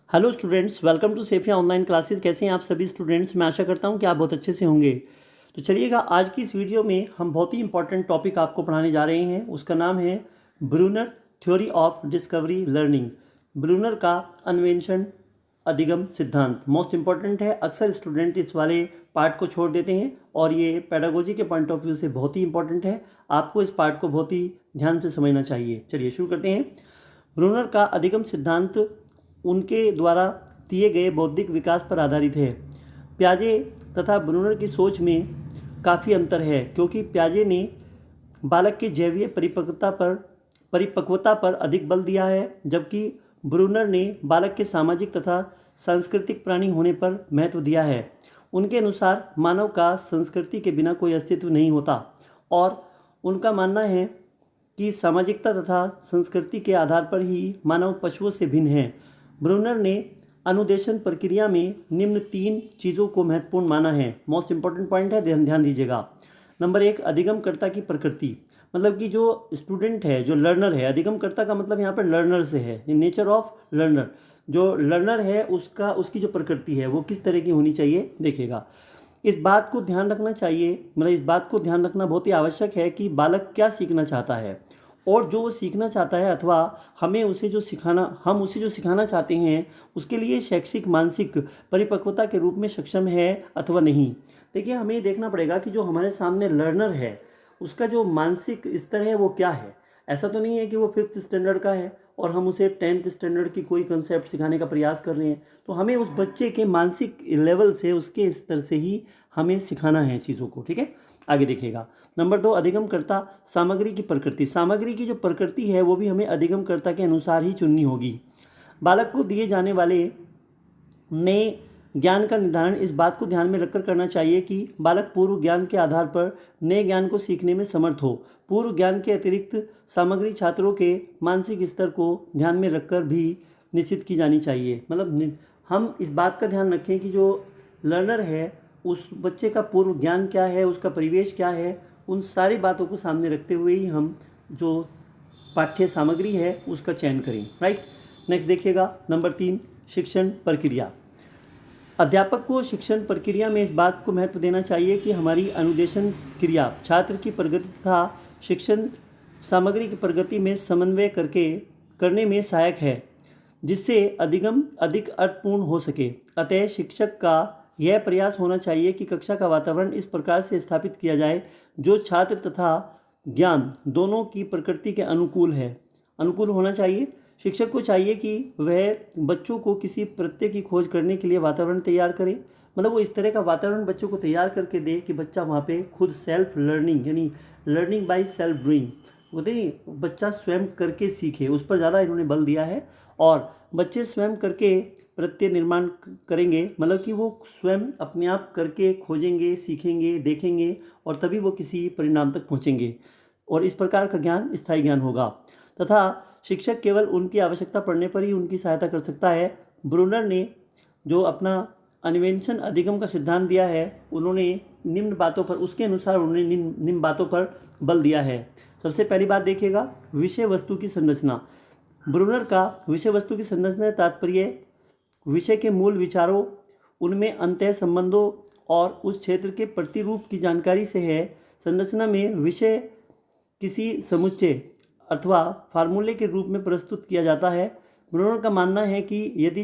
Hello students, welcome to सेफिया online classes. कैसे हैं आप सभी स्टूडेंट्स? मैं आशा करता हूं कि आप बहुत अच्छे से होंगे। तो चलिएगा, आज की इस वीडियो में हम बहुत ही इंपॉर्टेंट टॉपिक आपको पढ़ाने जा रहे हैं। उसका नाम है Bruner theory of discovery learning. Bruner का अन्वेषण अधिगम सिद्धांत मोस्ट इंपॉर्टेंट है। अक्सर स्टूडेंट इस वाले पार्ट को छोड़ देते हैं और ये पेडागोजी के पॉइंट ऑफ व्यू से बहुत ही इंपॉर्टेंट है। आपको इस पार्ट को बहुत ही ध्यान से समझना चाहिए। चलिए शुरू करते हैं। ब्रूनर का अधिगम सिद्धांत उनके द्वारा दिए गए बौद्धिक विकास पर आधारित है। प्याजे तथा ब्रूनर की सोच में काफ़ी अंतर है, क्योंकि प्याजे ने बालक के जैवीय परिपक्वता पर अधिक बल दिया है, जबकि ब्रूनर ने बालक के सामाजिक तथा सांस्कृतिक प्राणी होने पर महत्व दिया है। उनके अनुसार मानव का संस्कृति के बिना कोई अस्तित्व नहीं होता और उनका मानना है कि सामाजिकता तथा संस्कृति के आधार पर ही मानव पशुओं से भिन्न है। ब्रूनर ने अनुदेशन प्रक्रिया में निम्न 3 चीज़ों को महत्वपूर्ण माना है। मोस्ट इंपॉर्टेंट पॉइंट है, ध्यान दीजिएगा। नंबर 1, अधिगमकर्ता की प्रकृति। मतलब कि जो स्टूडेंट है, जो लर्नर है, अधिगमकर्ता का मतलब यहाँ पर लर्नर से है, नेचर ऑफ लर्नर। जो लर्नर है उसकी जो प्रकृति है वो किस तरह की होनी चाहिए, देखिएगा। इस बात को ध्यान रखना चाहिए, मतलब इस बात को ध्यान रखना बहुत ही आवश्यक है कि बालक क्या सीखना चाहता है और जो वो सीखना चाहता है अथवा हम उसे जो सिखाना चाहते हैं उसके लिए शैक्षिक मानसिक परिपक्वता के रूप में सक्षम है अथवा नहीं। देखिए, हमें ये देखना पड़ेगा कि जो हमारे सामने लर्नर है उसका जो मानसिक स्तर है वो क्या है। ऐसा तो नहीं है कि वो 5th स्टैंडर्ड का है और हम उसे 10th स्टैंडर्ड की कोई कंसेप्ट सिखाने का प्रयास कर रहे हैं। तो हमें उस बच्चे के मानसिक लेवल से, उसके स्तर से ही हमें सिखाना है चीज़ों को। ठीक है, आगे देखिएगा। नंबर 2, अधिगमकर्ता सामग्री की प्रकृति। सामग्री की जो प्रकृति है वो भी हमें अधिगमकर्ता के अनुसार ही चुननी होगी। बालक को दिए जाने वाले नए ज्ञान का निर्धारण इस बात को ध्यान में रखकर करना चाहिए कि बालक पूर्व ज्ञान के आधार पर नए ज्ञान को सीखने में समर्थ हो। पूर्व ज्ञान के अतिरिक्त सामग्री छात्रों के मानसिक स्तर को ध्यान में रखकर भी निश्चित की जानी चाहिए। मतलब हम इस बात का ध्यान रखें कि जो लर्नर है उस बच्चे का पूर्व ज्ञान क्या है, उसका परिवेश क्या है, उन सारी बातों को सामने रखते हुए ही हम जो पाठ्य सामग्री है उसका चयन करें। राइट, नेक्स्ट देखिएगा। नंबर 3, शिक्षण प्रक्रिया। अध्यापक को शिक्षण प्रक्रिया में इस बात को महत्व देना चाहिए कि हमारी अनुदेशन क्रिया छात्र की प्रगति तथा शिक्षण सामग्री की प्रगति में समन्वय करने में सहायक है, जिससे अधिगम अधिक अर्थपूर्ण हो सके। अतः शिक्षक का यह प्रयास होना चाहिए कि कक्षा का वातावरण इस प्रकार से स्थापित किया जाए जो छात्र तथा ज्ञान दोनों की प्रकृति के अनुकूल होना चाहिए। शिक्षक को चाहिए कि वह बच्चों को किसी प्रत्यय की खोज करने के लिए वातावरण तैयार करे। मतलब वो इस तरह का वातावरण बच्चों को तैयार करके दे कि बच्चा वहाँ पे खुद सेल्फ लर्निंग, यानी लर्निंग बाय सेल्फ डूइंग, बोलते हैं बच्चा स्वयं करके सीखे, उस पर ज़्यादा इन्होंने बल दिया है। और बच्चे स्वयं करके प्रत्यय निर्माण करेंगे, मतलब कि वो स्वयं अपने आप करके खोजेंगे, सीखेंगे, देखेंगे और तभी वो किसी परिणाम तक पहुँचेंगे और इस प्रकार का ज्ञान स्थायी ज्ञान होगा। तथा शिक्षक केवल उनकी आवश्यकता पड़ने पर ही उनकी सहायता कर सकता है। ब्रूनर ने जो अपना अन्वेषण अधिगम का सिद्धांत दिया है, उन्होंने निम्न बातों पर, उसके अनुसार उन्होंने निम्न बातों पर बल दिया है। सबसे पहली बात देखिएगा, विषय वस्तु की संरचना। ब्रूनर का विषय वस्तु की संरचना तात्पर्य विषय के मूल विचारों, उनमें अंतः संबंधों और उस क्षेत्र के प्रतिरूप की जानकारी से है। संरचना में विषय किसी समुच्चय अथवा फार्मूले के रूप में प्रस्तुत किया जाता है। ब्रूनर का मानना है कि यदि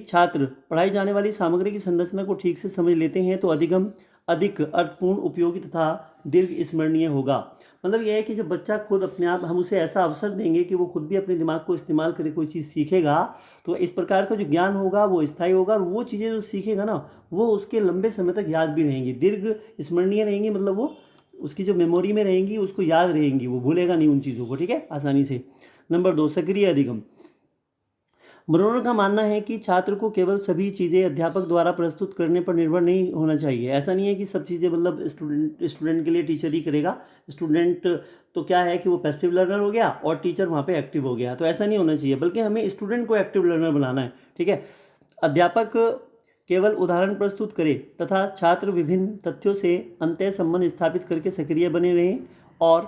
छात्र पढ़ाई जाने वाली सामग्री की संरचना को ठीक से समझ लेते हैं तो अधिगम अधिक अर्थपूर्ण, उपयोगी तथा दीर्घ स्मरणीय होगा। मतलब यह है कि जब बच्चा खुद अपने आप, हम उसे ऐसा अवसर देंगे कि वो खुद भी अपने दिमाग को इस्तेमाल करके कोई चीज़ सीखेगा, तो इस प्रकार का जो ज्ञान होगा वो स्थायी होगा और वो चीज़ें जो सीखेगा ना वो उसके लंबे समय तक याद भी रहेंगी, दीर्घ स्मरणीय रहेंगी। मतलब वो उसकी जो मेमोरी में रहेंगी, उसको याद रहेंगी, वो भूलेगा नहीं उन चीज़ों को। ठीक है, आसानी से। नंबर 2, सक्रिय अधिगम। ब्रूनर का मानना है कि छात्र को केवल सभी चीज़ें अध्यापक द्वारा प्रस्तुत करने पर निर्भर नहीं होना चाहिए। ऐसा नहीं है कि सब चीज़ें मतलब स्टूडेंट के लिए टीचर ही करेगा। स्टूडेंट तो क्या है कि वो पैसिव लर्नर हो गया और टीचर वहाँ पे एक्टिव हो गया, तो ऐसा नहीं होना चाहिए, बल्कि हमें स्टूडेंट को एक्टिव लर्नर बनाना है। ठीक है, अध्यापक केवल उदाहरण प्रस्तुत करे तथा छात्र विभिन्न तथ्यों से अंतः संबंध स्थापित करके सक्रिय बने रहें और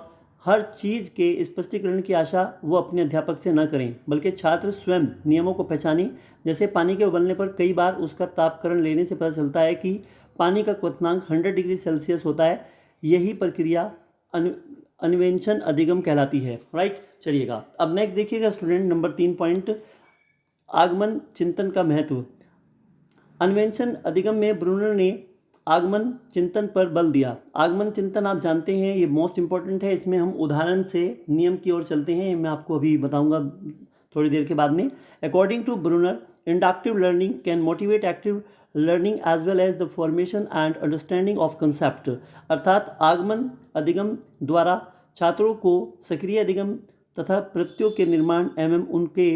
हर चीज़ के स्पष्टीकरण की आशा वो अपने अध्यापक से न करें, बल्कि छात्र स्वयं नियमों को पहचानें। जैसे पानी के उबलने पर कई बार उसका तापकरण लेने से पता चलता है कि पानी का क्वथनांक 100 डिग्री सेल्सियस होता है। यही प्रक्रिया अन्वेषण अधिगम कहलाती है। राइट, चलिएगा अब नेक्स्ट देखिएगा स्टूडेंट, नंबर 3 पॉइंट, आगमन चिंतन का महत्व। अन्वेषण अधिगम में ब्रूनर ने आगमन चिंतन पर बल दिया। आगमन चिंतन आप जानते हैं ये मोस्ट इंपॉर्टेंट है। इसमें हम उदाहरण से नियम की ओर चलते हैं, मैं आपको अभी बताऊंगा थोड़ी देर के बाद में। According to Bruner, inductive learning can motivate active learning as well as the formation and understanding of concept. अर्थात आगमन अधिगम द्वारा छात्रों को सक्रिय अधिगम तथा प्रत्ययों के निर्माण एवं उनके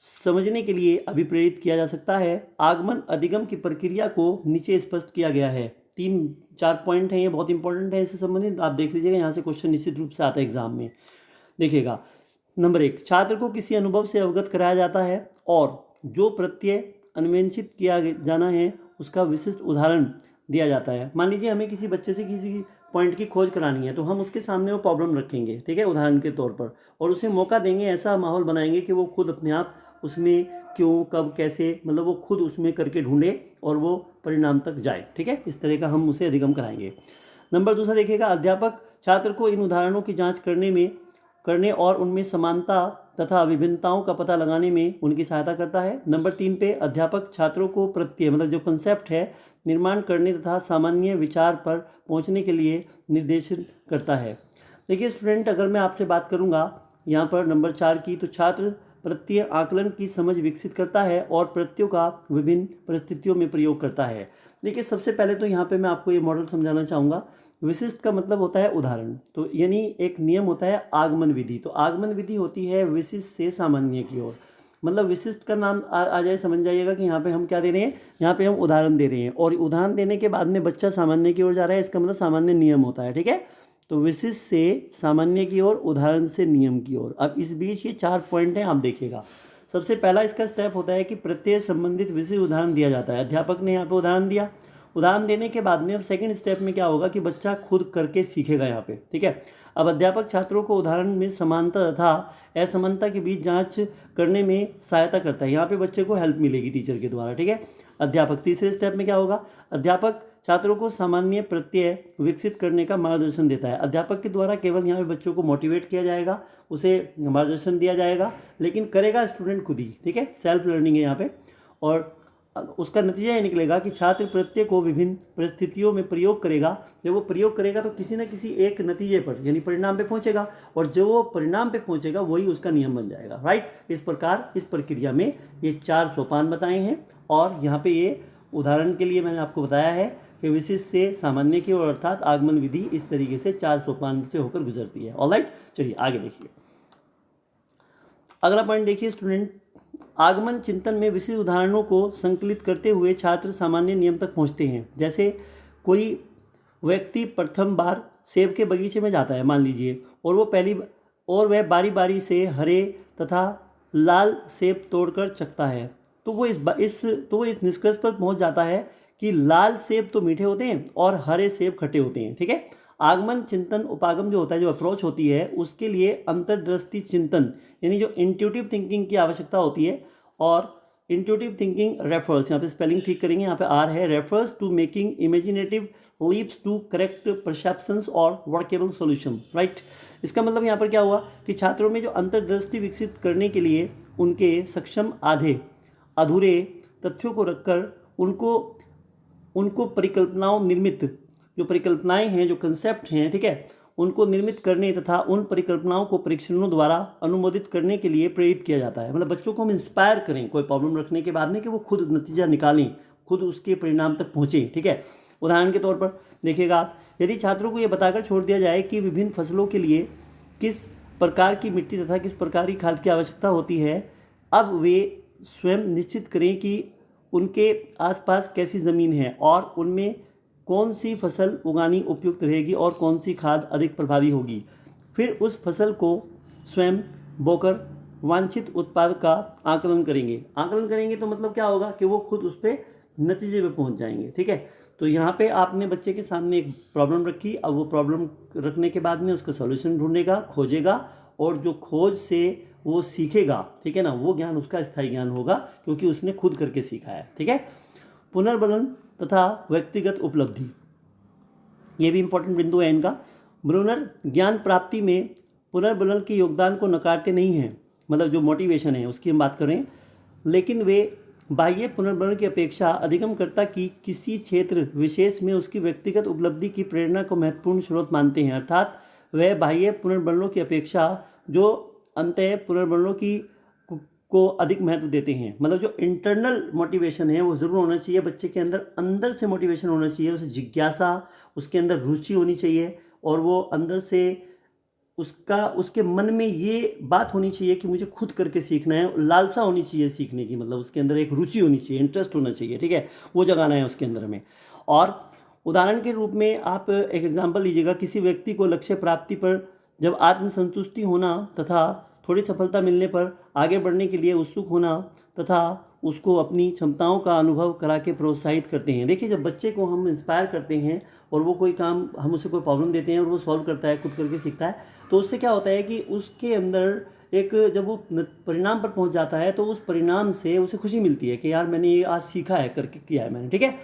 समझने के लिए अभिप्रेरित किया जा सकता है। आगमन अधिगम की प्रक्रिया को नीचे स्पष्ट किया गया है। 3-4 पॉइंट हैं, ये बहुत इंपॉर्टेंट है, इससे संबंधित आप देख लीजिएगा, यहाँ से क्वेश्चन निश्चित रूप से आता है एग्जाम में। देखिएगा, नंबर 1, छात्र को किसी अनुभव से अवगत कराया जाता है और जो प्रत्यय अन्वेषित किया जाना है उसका विशिष्ट उदाहरण दिया जाता है। मान लीजिए हमें किसी बच्चे से किसी पॉइंट की खोज करानी है, तो हम उसके सामने वो प्रॉब्लम रखेंगे, ठीक है, उदाहरण के तौर पर, और उसे मौका देंगे, ऐसा माहौल बनाएंगे कि वो खुद अपने आप उसमें क्यों, कब, कैसे, मतलब वो खुद उसमें करके ढूंढे और वो परिणाम तक जाए। ठीक है, इस तरह का हम उसे अधिगम कराएंगे। नंबर 2 देखिएगा, अध्यापक छात्र को इन उदाहरणों की जांच करने और उनमें समानता तथा विभिन्नताओं का पता लगाने में उनकी सहायता करता है। नंबर 3 पे अध्यापक छात्रों को प्रत्यय मतलब जो कंसेप्ट है निर्माण करने तथा सामान्य विचार पर पहुंचने के लिए निर्देशित करता है। देखिए स्टूडेंट, अगर मैं आपसे बात करूंगा यहाँ पर नंबर 4 की, तो छात्र प्रत्यय आकलन की समझ विकसित करता है और प्रत्ययों का विभिन्न परिस्थितियों में प्रयोग करता है। देखिए सबसे पहले तो यहाँ पे मैं आपको ये मॉडल समझाना चाहूँगा। विशिष्ट का मतलब होता है उदाहरण, तो यानी एक नियम होता है आगमन विधि। तो आगमन विधि होती है विशिष्ट से सामान्य की ओर, मतलब विशिष्ट का नाम आ जाए, समझ जाइएगा कि यहाँ पे हम क्या दे रहे हैं, यहाँ पे हम उदाहरण दे रहे हैं, और उदाहरण देने के बाद में बच्चा सामान्य की ओर जा रहा है, इसका मतलब सामान्य नियम होता है। ठीक है, तो विशिष्ट से सामान्य की ओर, उदाहरण से नियम की ओर। अब इस बीच ये 4 पॉइंट हैं, आप देखिएगा। सबसे पहला इसका स्टेप होता है कि प्रत्यय संबंधित विशिष्ट उदाहरण दिया जाता है। अध्यापक ने यहाँ पे उदाहरण दिया, उदाहरण देने के बाद में अब सेकंड स्टेप में क्या होगा कि बच्चा खुद करके सीखेगा यहाँ पे। ठीक है, अब अध्यापक छात्रों को उदाहरण में समानता तथा असमानता के बीच जांच करने में सहायता करता है। यहाँ पे बच्चे को हेल्प मिलेगी टीचर के द्वारा। ठीक है, अध्यापक तीसरे स्टेप में क्या होगा, अध्यापक छात्रों को सामान्य प्रत्यय विकसित करने का मार्गदर्शन देता है। अध्यापक के द्वारा केवल यहाँ पे बच्चों को मोटिवेट किया जाएगा, उसे मार्गदर्शन दिया जाएगा, लेकिन करेगा स्टूडेंट खुद ही। ठीक है, सेल्फ लर्निंग है यहाँ पे, और उसका नतीजा ये निकलेगा कि छात्र प्रत्यय को विभिन्न परिस्थितियों में प्रयोग करेगा। जब वो प्रयोग करेगा तो किसी न किसी एक नतीजे पर यानी परिणाम पे पहुंचेगा, और जो वो परिणाम पे पहुंचेगा वही उसका नियम बन जाएगा। राइट, इस प्रकार इस प्रक्रिया में ये 4 सोपान बताए हैं, और यहाँ पे ये उदाहरण के लिए मैंने आपको बताया है कि विशिष्ट से सामान्य की ओर, अर्थात आगमन विधि इस तरीके से 4 सोपान से होकर गुजरती है। ऑलराइट, चलिए आगे देखिए। अगला पॉइंट देखिए स्टूडेंट, आगमन चिंतन में विशिष्ट उदाहरणों को संकलित करते हुए छात्र सामान्य नियम तक पहुंचते हैं। जैसे कोई व्यक्ति प्रथम बार सेब के बगीचे में जाता है मान लीजिए, और वह बारी बारी से हरे तथा लाल सेब तोड़कर चखता है, तो वो इस निष्कर्ष पर पहुंच जाता है कि लाल सेब तो मीठे होते हैं और हरे सेब खट्टे होते हैं। ठीक है, आगमन चिंतन उपागम जो होता है, जो अप्रोच होती है, उसके लिए अंतर्दृष्टि चिंतन यानी जो इंट्यूटिव थिंकिंग की आवश्यकता होती है। और इंट्यूटिव थिंकिंग रेफर्स, यहाँ पे स्पेलिंग ठीक करेंगे, यहाँ पे आर है, refers to making imaginative leaps to correct perceptions और वर्केबल सॉल्यूशन। राइट, इसका मतलब यहाँ पर क्या हुआ कि छात्रों में जो अंतर्दृष्टि विकसित करने के लिए उनके सक्षम आधे अधूरे तथ्यों को रखकर उनको परिकल्पनाओं निर्मित, जो परिकल्पनाएं हैं, जो कंसेप्ट हैं, ठीक है, उनको निर्मित करने तथा उन परिकल्पनाओं को परीक्षणों द्वारा अनुमोदित करने के लिए प्रेरित किया जाता है। मतलब बच्चों को हम इंस्पायर करें कोई प्रॉब्लम रखने के बाद में कि वो खुद नतीजा निकालें, खुद उसके परिणाम तक पहुँचें। ठीक है, उदाहरण के तौर पर देखिएगा आप, यदि छात्रों को ये बताकर छोड़ दिया जाए कि विभिन्न फसलों के लिए किस प्रकार की मिट्टी तथा किस प्रकार की खाद की आवश्यकता होती है, अब वे स्वयं निश्चित करें कि उनके आसपास कैसी ज़मीन है और उनमें कौन सी फसल उगानी उपयुक्त रहेगी और कौन सी खाद अधिक प्रभावी होगी। फिर उस फसल को स्वयं बोकर वांछित उत्पाद का आकलन करेंगे। आकलन करेंगे तो मतलब क्या होगा कि वो खुद उस पर नतीजे पे पहुंच जाएंगे। ठीक है, तो यहाँ पे आपने बच्चे के सामने एक प्रॉब्लम रखी, अब वो प्रॉब्लम रखने के बाद में उसका सॉल्यूशन ढूंढेगा, खोजेगा, और जो खोज से वो सीखेगा, ठीक है ना, वो ज्ञान उसका स्थायी ज्ञान होगा क्योंकि उसने खुद करके सीखा है। ठीक है, पुनर्बलन तथा व्यक्तिगत उपलब्धि, ये भी इंपॉर्टेंट बिंदु है इनका। ब्रूनर ज्ञान प्राप्ति में पुनर्बलन के योगदान को नकारते नहीं हैं, मतलब जो मोटिवेशन है उसकी हम बात करें, लेकिन वे बाह्य पुनर्बलन की अपेक्षा अधिगमकर्ता की किसी क्षेत्र विशेष में उसकी व्यक्तिगत उपलब्धि की प्रेरणा को महत्वपूर्ण स्रोत मानते हैं। अर्थात वह बाह्य पुनर्बलों की अपेक्षा जो अंतः पुनर्बलों की को अधिक महत्व देते हैं। मतलब जो इंटरनल मोटिवेशन है वो ज़रूर होना चाहिए बच्चे के अंदर, अंदर से मोटिवेशन होना चाहिए, उसे जिज्ञासा, उसके अंदर रुचि होनी चाहिए, और वो अंदर से उसके मन में ये बात होनी चाहिए कि मुझे खुद करके सीखना है, लालसा होनी चाहिए सीखने की, मतलब उसके अंदर एक रुचि होनी चाहिए, इंटरेस्ट होना चाहिए। ठीक है, वो जगाना है उसके अंदर में। और उदाहरण के रूप में आप एक एग्जांपल लीजिएगा, किसी व्यक्ति को लक्ष्य प्राप्ति पर जब आत्मसंतुष्टि होना तथा थोड़ी सफलता मिलने पर आगे बढ़ने के लिए उत्सुक होना तथा उसको अपनी क्षमताओं का अनुभव करा के प्रोत्साहित करते हैं। देखिए, जब बच्चे को हम इंस्पायर करते हैं और वो कोई काम, हम उसे कोई प्रॉब्लम देते हैं और वो सॉल्व करता है, खुद करके सीखता है, तो उससे क्या होता है कि उसके अंदर एक, जब वो परिणाम पर पहुंच जाता है तो उस परिणाम से उसे खुशी मिलती है कि यार मैंने ये आज सीखा है, करके किया है मैंने। ठीक है,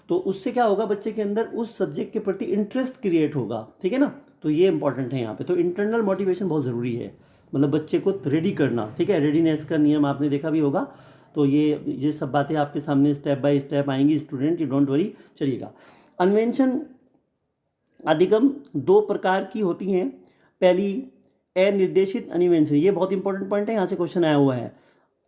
तो उससे क्या होगा, बच्चे के अंदर उस सब्जेक्ट के प्रति इंटरेस्ट क्रिएट होगा। ठीक है ना, तो ये इंपॉर्टेंट है यहाँ पे। तो इंटरनल मोटिवेशन बहुत ज़रूरी है, मतलब बच्चे को रेडी करना। ठीक है, रेडीनेस का नियम आपने देखा भी होगा। तो ये सब बातें आपके सामने स्टेप बाय स्टेप आएंगी स्टूडेंट, यू डोंट वरी, चलिएगा। अन्वेषण अधिगम दो प्रकार की होती हैं। पहली अनिर्देशित अन्वेषण, ये बहुत इंपॉर्टेंट पॉइंट है, यहाँ से क्वेश्चन आया हुआ है।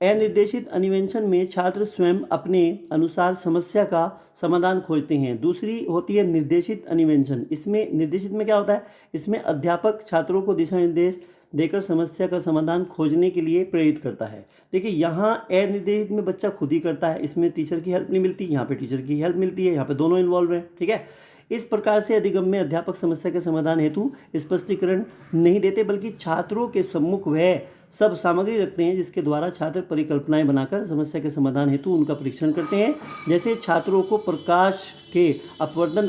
अनिर्देशित अन्वेषण में छात्र स्वयं अपने अनुसार समस्या का समाधान खोजते हैं। दूसरी होती है निर्देशित अन्वेषण। इसमें निर्देशित में क्या होता है, इसमें अध्यापक छात्रों को दिशा निर्देश देकर समस्या का समाधान खोजने के लिए प्रेरित करता है। देखिए, यहाँ अनिर्देशित में बच्चा खुद ही करता है, इसमें टीचर की हेल्प नहीं मिलती, यहाँ पे टीचर की हेल्प मिलती है, यहाँ पे दोनों इन्वॉल्व हैं। ठीक है, इस प्रकार से अधिगम में अध्यापक समस्या के समाधान हेतु स्पष्टीकरण नहीं देते, बल्कि छात्रों के सम्मुख वह सब सामग्री रखते हैं जिसके द्वारा छात्र परिकल्पनाएं बनाकर समस्या के समाधान हेतु उनका परीक्षण करते हैं। जैसे छात्रों को प्रकाश के अपवर्तन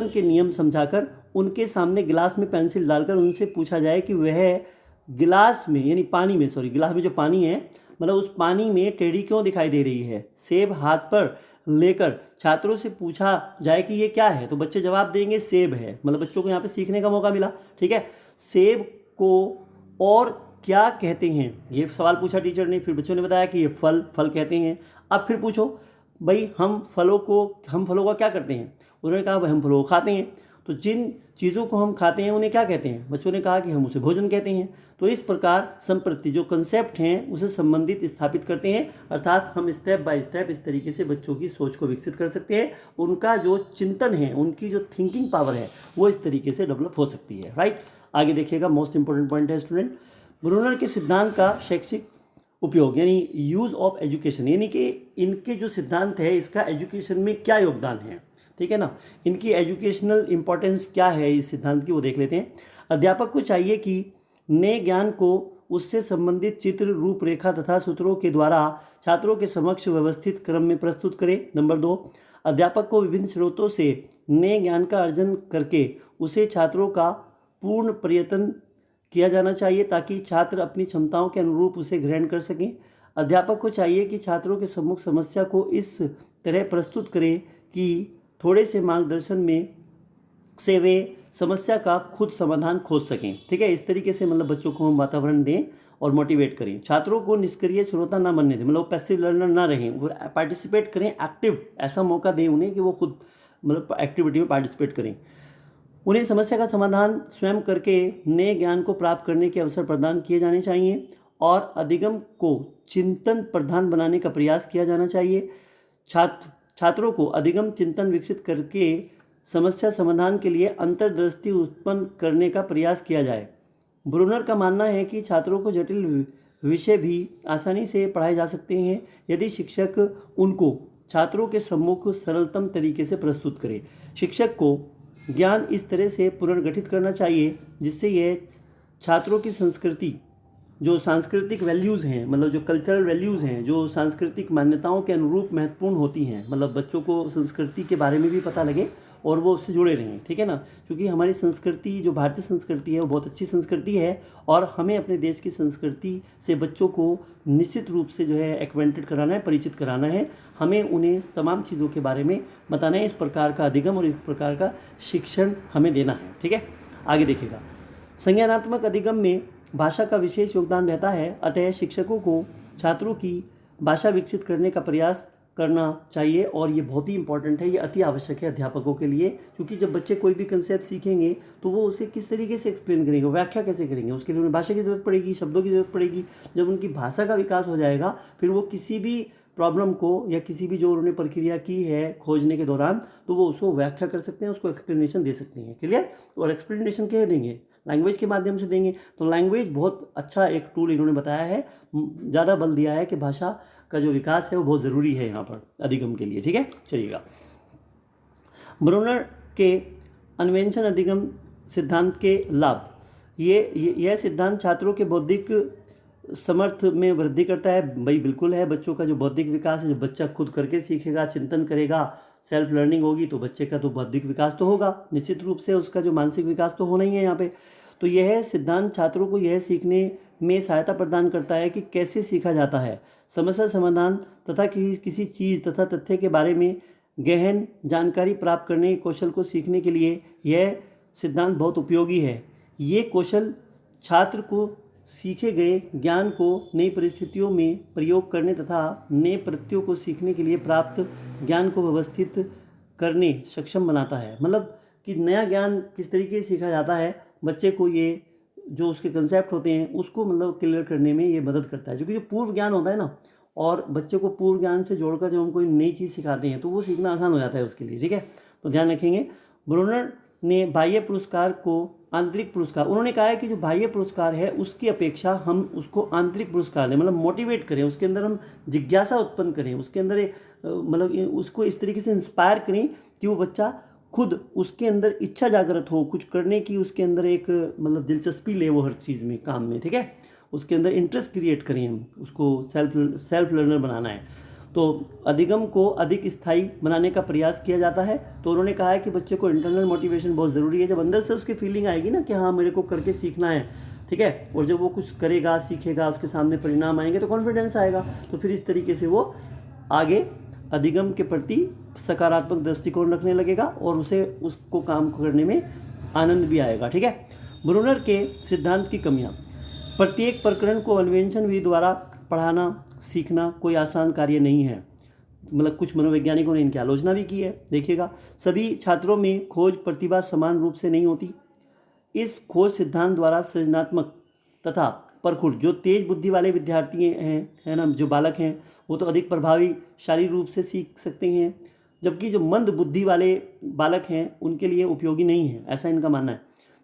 के नियम समझाकर उनके सामने गिलास में पेंसिल डालकर उनसे पूछा जाए कि वह गिलास में, यानी पानी में, गिलास में जो पानी है, मतलब उस पानी में टेढ़ी क्यों दिखाई दे रही है। सेब हाथ पर लेकर छात्रों से पूछा जाए कि ये क्या है, तो बच्चे जवाब देंगे सेब है। मतलब बच्चों को यहाँ पे सीखने का मौका मिला। ठीक है, सेब को और क्या कहते हैं, ये सवाल पूछा टीचर ने, फिर बच्चों ने बताया कि ये फल कहते हैं। अब फिर पूछो भाई, हम फलों का क्या करते हैं, उन्होंने कहा भाई हम फलों को खाते हैं। तो जिन चीज़ों को हम खाते हैं उन्हें क्या कहते हैं, बच्चों ने कहा कि हम उसे भोजन कहते हैं। तो इस प्रकार संप्रति जो कंसेप्ट हैं उसे संबंधित स्थापित करते हैं, अर्थात हम स्टेप बाय स्टेप इस तरीके से बच्चों की सोच को विकसित कर सकते हैं। उनका जो चिंतन है, उनकी जो थिंकिंग पावर है, वो इस तरीके से डेवलप हो सकती है। राइट, आगे देखिएगा, मोस्ट इंपॉर्टेंट पॉइंट है स्टूडेंट, ब्रूनर के सिद्धांत का शैक्षिक उपयोग, यानी यूज़ ऑफ एजुकेशन, यानी कि इनके जो सिद्धांत है इसका एजुकेशन में क्या योगदान है। ठीक है ना, इनकी एजुकेशनल इंपॉर्टेंस क्या है इस सिद्धांत की, वो देख लेते हैं। अध्यापक को चाहिए कि नए ज्ञान को उससे संबंधित चित्र, रूपरेखा तथा सूत्रों के द्वारा छात्रों के समक्ष व्यवस्थित क्रम में प्रस्तुत करे। नंबर 2, अध्यापक को विभिन्न स्रोतों से नए ज्ञान का अर्जन करके उसे छात्रों का पूर्ण प्रयत्न किया जाना चाहिए ताकि छात्र अपनी क्षमताओं के अनुरूप उसे ग्रहण कर सकें। अध्यापक को चाहिए कि छात्रों के सम्मुख समस्या को इस तरह प्रस्तुत करें कि थोड़े से मार्गदर्शन में से वे समस्या का खुद समाधान खोज सकें। ठीक है, इस तरीके से मतलब बच्चों को हम वातावरण दें और मोटिवेट करें। छात्रों को निष्क्रिय श्रोता ना बनने दें, मतलब पैसिव लर्नर ना रहें, वो पार्टिसिपेट करें, एक्टिव, ऐसा मौका दें उन्हें कि वो खुद मतलब एक्टिविटी में पार्टिसिपेट करें। उन्हें समस्या का समाधान स्वयं करके नए ज्ञान को प्राप्त करने के अवसर प्रदान किए जाने चाहिए और अधिगम को चिंतन प्रधान बनाने का प्रयास किया जाना चाहिए। छात्रों को अधिगम चिंतन विकसित करके समस्या समाधान के लिए अंतर्दृष्टि उत्पन्न करने का प्रयास किया जाए। ब्रूनर का मानना है कि छात्रों को जटिल विषय भी आसानी से पढ़ाए जा सकते हैं यदि शिक्षक उनको छात्रों के सम्मुख सरलतम तरीके से प्रस्तुत करे। शिक्षक को ज्ञान इस तरह से पुनर्गठित करना चाहिए जिससे यह छात्रों की संस्कृति जो सांस्कृतिक वैल्यूज़ हैं, मतलब जो कल्चरल वैल्यूज़ हैं, जो सांस्कृतिक मान्यताओं के अनुरूप महत्वपूर्ण होती हैं, मतलब बच्चों को संस्कृति के बारे में भी पता लगे और वो उससे जुड़े रहें, ठीक है ना। क्योंकि हमारी संस्कृति, जो भारतीय संस्कृति है, वो बहुत अच्छी संस्कृति है और हमें अपने देश की संस्कृति से बच्चों को निश्चित रूप से जो है एक्वेंटेड कराना है, परिचित कराना है। हमें उन्हें तमाम चीज़ों के बारे में बताना है। इस प्रकार का अधिगम और इस प्रकार का शिक्षण हमें देना है, ठीक है। आगे देखिएगा, संज्ञानात्मक अधिगम में भाषा का विशेष योगदान रहता है, अतः शिक्षकों को छात्रों की भाषा विकसित करने का प्रयास करना चाहिए और ये बहुत ही इंपॉर्टेंट है, ये अति आवश्यक है अध्यापकों के लिए। क्योंकि जब बच्चे कोई भी कंसेप्ट सीखेंगे तो वो उसे किस तरीके से एक्सप्लेन करेंगे, व्याख्या कैसे करेंगे, उसके लिए उन्हें भाषा की ज़रूरत पड़ेगी, शब्दों की ज़रूरत पड़ेगी। जब उनकी भाषा का विकास हो जाएगा फिर वो किसी भी प्रॉब्लम को या किसी भी जो उन्होंने प्रक्रिया की है खोजने के दौरान, तो वो उसको व्याख्या कर सकते हैं, उसको एक्सप्लेनेशन दे सकते हैं, क्लियर। और एक्सप्लेनेशन क्या देंगे, लैंग्वेज के माध्यम से देंगे। तो लैंग्वेज बहुत अच्छा एक टूल इन्होंने बताया है, ज़्यादा बल दिया है कि भाषा का जो विकास है वो बहुत ज़रूरी है यहाँ पर अधिगम के लिए, ठीक है। चलिएगा, ब्रूनर के अन्वेषण अधिगम सिद्धांत के लाभ, यह सिद्धांत छात्रों के बौद्धिक समर्थ में वृद्धि करता है। भाई बिल्कुल है, बच्चों का जो बौद्धिक विकास है, जब बच्चा खुद करके सीखेगा, चिंतन करेगा, सेल्फ लर्निंग होगी, तो बच्चे का तो बौद्धिक विकास तो होगा, निश्चित रूप से उसका जो मानसिक विकास तो होना ही है यहाँ पे। तो यह सिद्धांत छात्रों को यह सीखने में सहायता प्रदान करता है कि कैसे सीखा जाता है, समस्या समाधान तथा किसी चीज़ तथा तथ्य के बारे में गहन जानकारी प्राप्त करने के कौशल को सीखने के लिए यह सिद्धांत बहुत उपयोगी है। ये कौशल छात्र को सीखे गए ज्ञान को नई परिस्थितियों में प्रयोग करने तथा नए प्रत्ययों को सीखने के लिए प्राप्त ज्ञान को व्यवस्थित करने सक्षम बनाता है। मतलब कि नया ज्ञान किस तरीके से सीखा जाता है, बच्चे को ये जो उसके कंसेप्ट होते हैं उसको मतलब क्लियर करने में ये मदद करता है। क्योंकि जो पूर्व ज्ञान होता है ना, और बच्चे को पूर्व ज्ञान से जोड़कर जब हम कोई नई चीज़ सिखाते हैं तो वो सीखना आसान हो जाता है उसके लिए, ठीक है। तो ध्यान रखेंगे, ब्रूनर ने बाह्य पुरस्कार को आंतरिक पुरस्कार, उन्होंने कहा है कि जो बाह्य पुरस्कार है उसकी अपेक्षा हम उसको आंतरिक पुरस्कार दें, मतलब मोटिवेट करें, उसके अंदर हम जिज्ञासा उत्पन्न करें, उसके अंदर मतलब उसको इस तरीके से इंस्पायर करें कि वो बच्चा खुद उसके अंदर इच्छा जागृत हो कुछ करने की, उसके अंदर एक मतलब दिलचस्पी ले वो हर चीज़ में, काम में, ठीक है। उसके अंदर इंटरेस्ट क्रिएट करें, हम उसको सेल्फ लर्नर बनाना है। तो अधिगम को अधिक स्थायी बनाने का प्रयास किया जाता है। तो उन्होंने कहा है कि बच्चे को इंटरनल मोटिवेशन बहुत ज़रूरी है। जब अंदर से उसकी फीलिंग आएगी ना कि हाँ मेरे को करके सीखना है, ठीक है, और जब वो कुछ करेगा, सीखेगा, उसके सामने परिणाम आएंगे तो कॉन्फिडेंस आएगा। तो फिर इस तरीके से वो आगे अधिगम के प्रति सकारात्मक दृष्टिकोण रखने लगेगा और उसे उसको काम करने में आनंद भी आएगा, ठीक है। ब्रूनर के सिद्धांत की कमियाँ, प्रत्येक प्रकरण को अन्वेषण विधि द्वारा पढ़ाना सीखना कोई आसान कार्य नहीं है। मतलब कुछ मनोवैज्ञानिकों ने इनकी आलोचना भी की है। देखिएगा, सभी छात्रों में खोज प्रतिभा समान रूप से नहीं होती। इस खोज सिद्धांत द्वारा सृजनात्मक तथा प्रखुर जो तेज बुद्धि वाले विद्यार्थी हैं, है ना, जो बालक हैं, वो तो अधिक प्रभावशाली रूप से सीख सकते हैं, जबकि जो मंद बुद्धि वाले बालक हैं उनके लिए उपयोगी नहीं है, ऐसा इनका मानना है।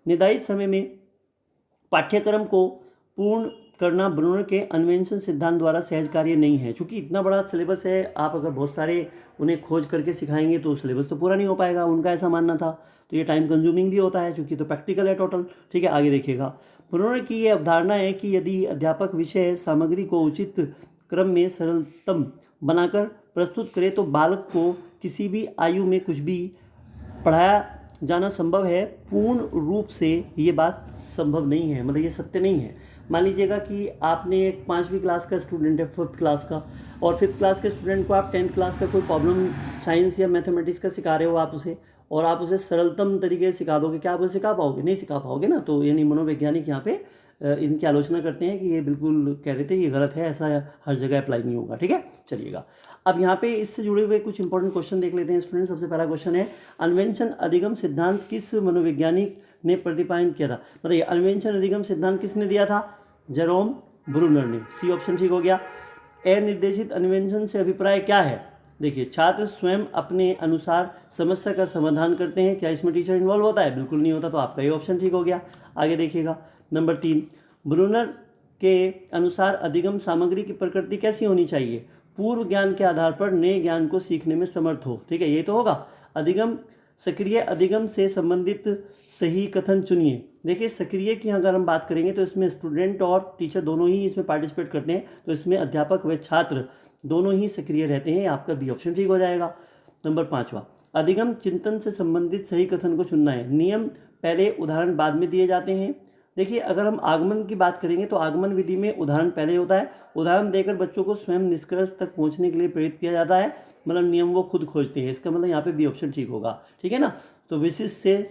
निर्धारित समय में पाठ्यक्रम को पूर्ण करना ब्रूनर के अन्वेषण सिद्धांत द्वारा सहज कार्य नहीं है। चूँकि इतना बड़ा सिलेबस है, आप अगर बहुत सारे उन्हें खोज करके सिखाएंगे तो सिलेबस तो पूरा नहीं हो पाएगा, उनका ऐसा मानना था। तो ये टाइम कंज्यूमिंग भी होता है, चूँकि तो प्रैक्टिकल है टोटल, ठीक है। आगे देखिएगा, ब्रूनर की ये अवधारणा है कि यदि अध्यापक विषय सामग्री को उचित क्रम में सरलतम बनाकर प्रस्तुत करे तो बालक को किसी भी आयु में कुछ भी पढ़ाया जाना संभव है। पूर्ण रूप से ये बात संभव नहीं है, मतलब ये सत्य नहीं है। मान लीजिएगा कि आपने एक 5वीं क्लास का स्टूडेंट है, 5th क्लास का, और 5th क्लास के स्टूडेंट को आप 10th क्लास का कोई प्रॉब्लम साइंस या मैथमेटिक्स का सिखा रहे हो आप उसे, और आप उसे सरलतम तरीके से सिखा दोगे, क्या आप उसे सिखा पाओगे? नहीं सिखा पाओगे ना। तो यानी मनोवैज्ञानिक यहाँ पे इनकी आलोचना करते हैं कि ये बिल्कुल कह रहे थे ये गलत है, ऐसा हर जगह अप्लाई नहीं होगा, ठीक है। चलिएगा, अब यहाँ पे इससे जुड़े हुए कुछ इंपॉर्टेंट क्वेश्चन देख लेते हैं स्टूडेंट। सबसे पहला क्वेश्चन है, अन्वेषण अधिगम सिद्धांत किस मनोवैज्ञानिक ने प्रतिपादित किया था? बताइए, अन्वेषण अधिगम सिद्धांत किसने दिया था? जेरोम ब्रूनर ने। सी ऑप्शन ठीक हो गया। अनिर्देशित अन्वेषण से अभिप्राय क्या है? देखिए, छात्र स्वयं अपने अनुसार समस्या का समाधान करते हैं, क्या इसमें टीचर इन्वॉल्व होता है? बिल्कुल नहीं होता, तो आपका ये ऑप्शन ठीक हो गया। आगे देखिएगा, नंबर 3, ब्रूनर के अनुसार अधिगम सामग्री की प्रकृति कैसी होनी चाहिए? पूर्व ज्ञान के आधार पर नए ज्ञान को सीखने में समर्थ हो, ठीक है, ये तो होगा। अधिगम सक्रिय अधिगम से संबंधित सही कथन चुनिए। देखिए सक्रिय की अगर हम बात करेंगे तो इसमें स्टूडेंट और टीचर दोनों ही इसमें पार्टिसिपेट करते हैं, तो इसमें अध्यापक व छात्र दोनों ही सक्रिय रहते हैं। आपका बी ऑप्शन ठीक हो जाएगा। नंबर 5वां, अधिगम चिंतन से संबंधित सही कथन को चुनना है। नियम पहले उदाहरण बाद में दिए जाते हैं। देखिए अगर हम आगमन की बात करेंगे तो आगमन विधि में उदाहरण पहले होता है। उदाहरण देकर बच्चों को स्वयं निष्कर्ष तक पहुंचने के लिए प्रेरित किया जाता है, मतलब नियम वो खुद खोजते हैं। इसका मतलब यहाँ पे बी ऑप्शन ठीक होगा, ठीक है ना। तो विशिष्ट से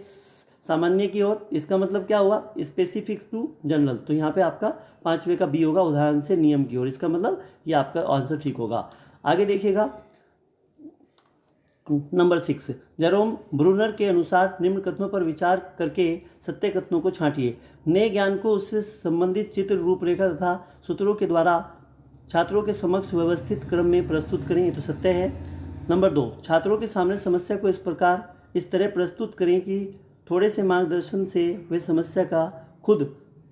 सामान्य की ओर, इसका मतलब क्या हुआ, स्पेसिफिक टू जनरल। तो यहाँ पे आपका 5वें का बी होगा, उदाहरण से नियम की ओर। इसका मतलब ये आपका आंसर ठीक होगा। आगे देखिएगा नंबर 6, जेरोम ब्रूनर के अनुसार निम्न कथनों पर विचार करके सत्य कथनों को छांटिए। नए ज्ञान को उससे संबंधित चित्र, रूपरेखा तथा सूत्रों के द्वारा छात्रों के समक्ष व्यवस्थित क्रम में प्रस्तुत करें। ये तो सत्य है। नंबर 2, छात्रों के सामने समस्या को इस तरह प्रस्तुत करें कि थोड़े से मार्गदर्शन से वे समस्या का खुद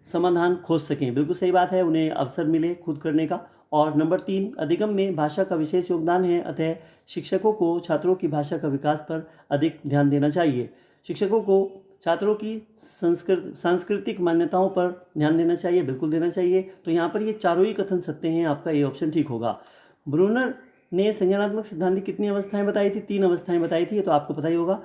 समाधान खोज सकें। बिल्कुल सही बात है, उन्हें अवसर मिले खुद करने का। और नंबर 3, अधिगम में भाषा का विशेष योगदान है, अतः शिक्षकों को छात्रों की भाषा का विकास पर अधिक ध्यान देना चाहिए। शिक्षकों को छात्रों की सांस्कृतिक मान्यताओं पर ध्यान देना चाहिए, बिल्कुल देना चाहिए। तो यहाँ पर ये चारों ही कथन सत्य हैं, आपका ये ऑप्शन ठीक होगा। ब्रूनर ने संज्ञानात्मक सिद्धांत की कितनी अवस्थाएं बताई थी? 3 अवस्थाएं बताई थी, ये तो आपको पता ही होगा।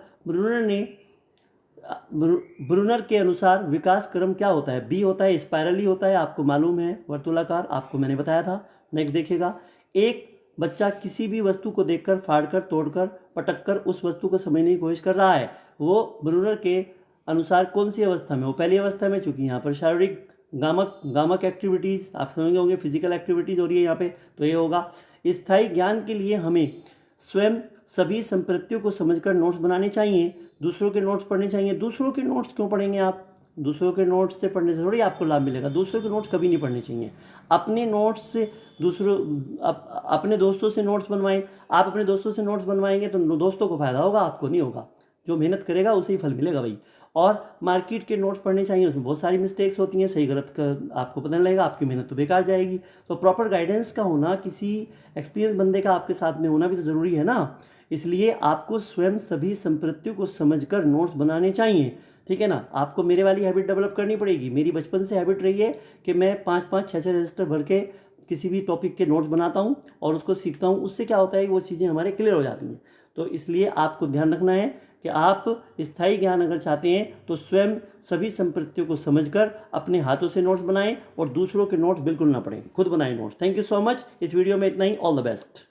ब्रूनर के अनुसार विकास क्रम क्या होता है? बी होता है, स्पाइरली होता है, आपको मालूम है, वर्तुलाकार, आपको मैंने बताया था। नेक्स्ट देखिएगा, एक बच्चा किसी भी वस्तु को देखकर, फाड़कर, तोड़कर, पटककर उस वस्तु को समझने की कोशिश कर रहा है, वो ब्रूनर के अनुसार कौन सी अवस्था में? वो पहली अवस्था में, चूंकि यहाँ पर शारीरिक गामक एक्टिविटीज़ आप समझ होंगे, फिजिकल एक्टिविटीज़ हो रही है यहाँ पे, तो ये होगा। स्थायी ज्ञान के लिए हमें स्वयं सभी संपत्तियों को समझकर नोट्स बनाने चाहिए, दूसरों के नोट्स पढ़ने चाहिए। दूसरों के नोट्स क्यों पढ़ेंगे आप? दूसरों के नोट्स से पढ़ने से थोड़ी आपको लाभ मिलेगा। दूसरों के नोट्स कभी नहीं पढ़ने चाहिए। अपने नोट्स से अपने दोस्तों से नोट्स बनवाएं। आप अपने दोस्तों से नोट्स बनवाएंगे तो दोस्तों को फ़ायदा होगा, आपको नहीं होगा। जो मेहनत करेगा उसे ही फल मिलेगा भाई। और मार्केट के नोट्स पढ़ने चाहिए, उसमें बहुत सारी मिस्टेक्स होती हैं, सही गलत का आपको पता नहीं लगेगा, आपकी मेहनत तो बेकार जाएगी। तो प्रॉपर गाइडेंस का होना, किसी एक्सपीरियंस बंदे का आपके साथ में होना भी तो ज़रूरी है ना। इसलिए आपको स्वयं सभी संपत्तियों को समझकर नोट्स बनाने चाहिए, ठीक है ना। आपको मेरे वाली हैबिट डेवलप करनी पड़ेगी। मेरी बचपन से हैबिट रही है कि मैं 5-5, 6-6 रजिस्टर भर के किसी भी टॉपिक के नोट्स बनाता हूँ और उसको सीखता हूँ। उससे क्या होता है कि वो चीज़ें हमारे क्लियर हो जाती हैं। तो इसलिए आपको ध्यान रखना है कि आप स्थायी ज्ञान अगर चाहते हैं तो स्वयं सभी संपत्तियों को समझकर अपने हाथों से नोट्स बनाएं और दूसरों के नोट्स बिल्कुल ना पढ़ें, खुद बनाएं notes. Thank you so much. इस वीडियो में इतना ही। All the best.